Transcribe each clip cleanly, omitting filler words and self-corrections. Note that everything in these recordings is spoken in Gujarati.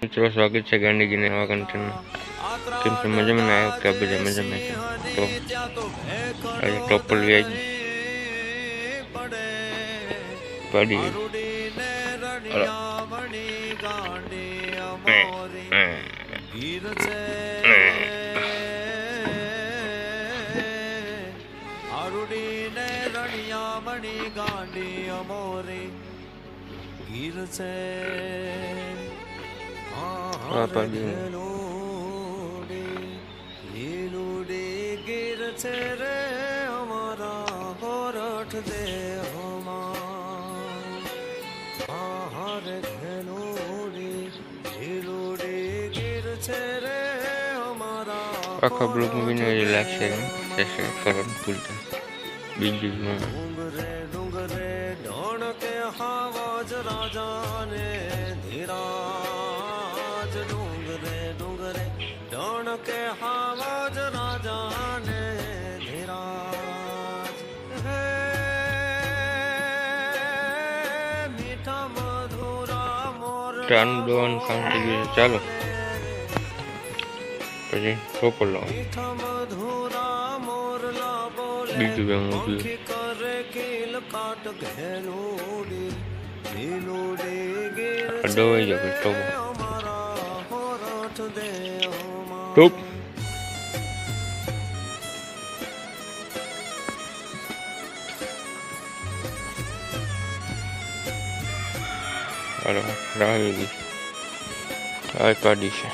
મિત્રો સ્વાગત છે ગાંધીજીને નવા કન્ટેન્ટમાં. કેમ છે મજામાં આવ્યો કે બધા મજામાં છે? તો આજે ટોપલી આવી પડી ગાંડી અમોરી ગીર છે લીલુડી ગીર છે રે અમારા ગોરઠ દેહમાં હરે ઘેલુડી લીલુડી ગીર છે રે અમારા આખા બ્લોગમાં વિનય લાગશે કરવાનું ભૂલતા બીજું ડુંગરે ઢોણ કે હાવજ રાજાને ધીરાજ ડુંગરે ઢોણ કે હાવજ રાજાને ધીરાજ હે મીઠા મધુરા મોર ચાંદોન કાંતિ ગયું. ચાલો પછી ટોપલ લાવો મીઠા મધુરા મોરલા બોલે બીજું કરે કિલ કાટ ઘેલુડી લીલુડી ગીર ડવાઈ જાવ ટોપ અમારા હોરઠ દેહમાં ટોપ હાલો રાહી ગઈ આ કાઢી છે.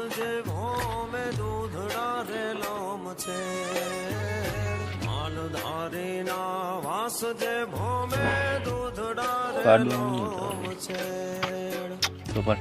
જે ભોમે દૂધડા રે લોમ છે માલધારી ના વાસ જે ભોમે દૂધડા રે લોમ છે ટોપલ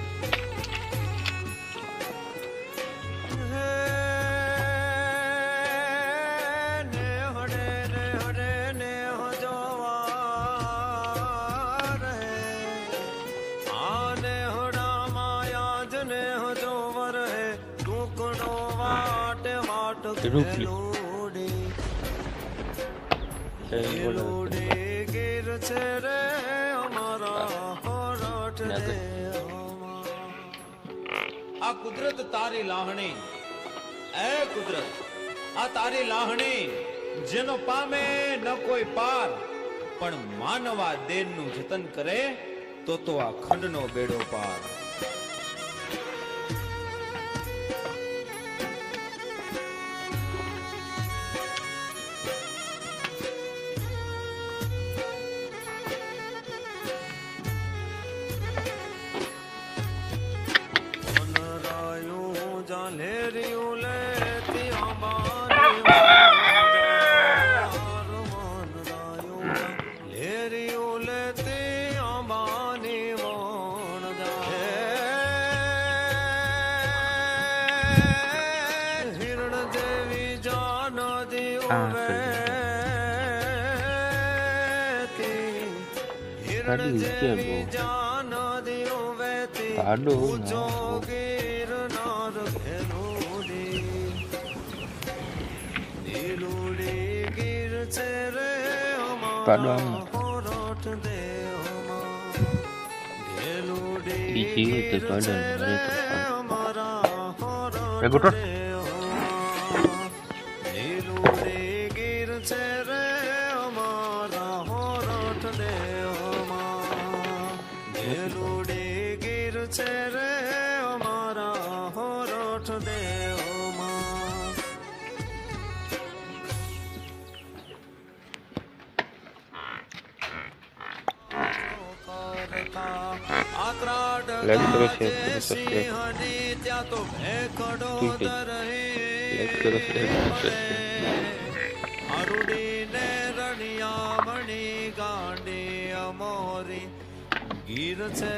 રૂપલી ગીર છે રે અમારા હોરઠ આ કુદરત તારી લાહણી એ કુદરત આ તારી લાહણી જેનો પામે ન કોઈ પાર પણ માનવા દેનનું જતન કરે તો આ ખંડનો બેડો પાર. લેરિયું લેતી અંબાની લેરિયું લેતી અંબાની વણ હિરણ દેવી જાન દિયું વેતી હિરણ દેવી જાન દિયું વેતી ગીર નાર ગીર છે રે હોરઠ દેહમાં ગેલુડી ગીર છે રે અમારા હોરઠ દેહમાં લીલુડી ગીર છે રે અમારા હોરઠ દેહમાં ગેલુડી ગીર છે રે અમારા હોરઠ દેહમાં. લાઈક કરો શેર કરો સબસ્ક્રાઇબ અરુડીને રણિયામણી ગાંડી અમોરી ગીર છે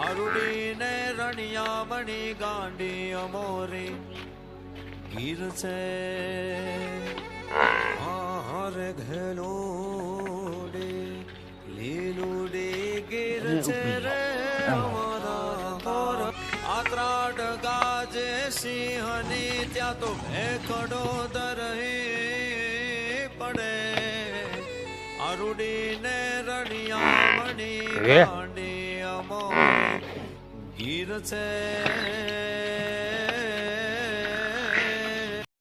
અરુડીને રણિયામણી ગાંડી અમોરી ગીર છે હરે ઘેલોડી લીલુડી ગીર છે રે અમારા આત્રાટ ગાજે સિંહની ત્યાં તો ભેખડો દરહી પડે અરુડીને રણિયા મણી ગાંડી અમો ગીર છે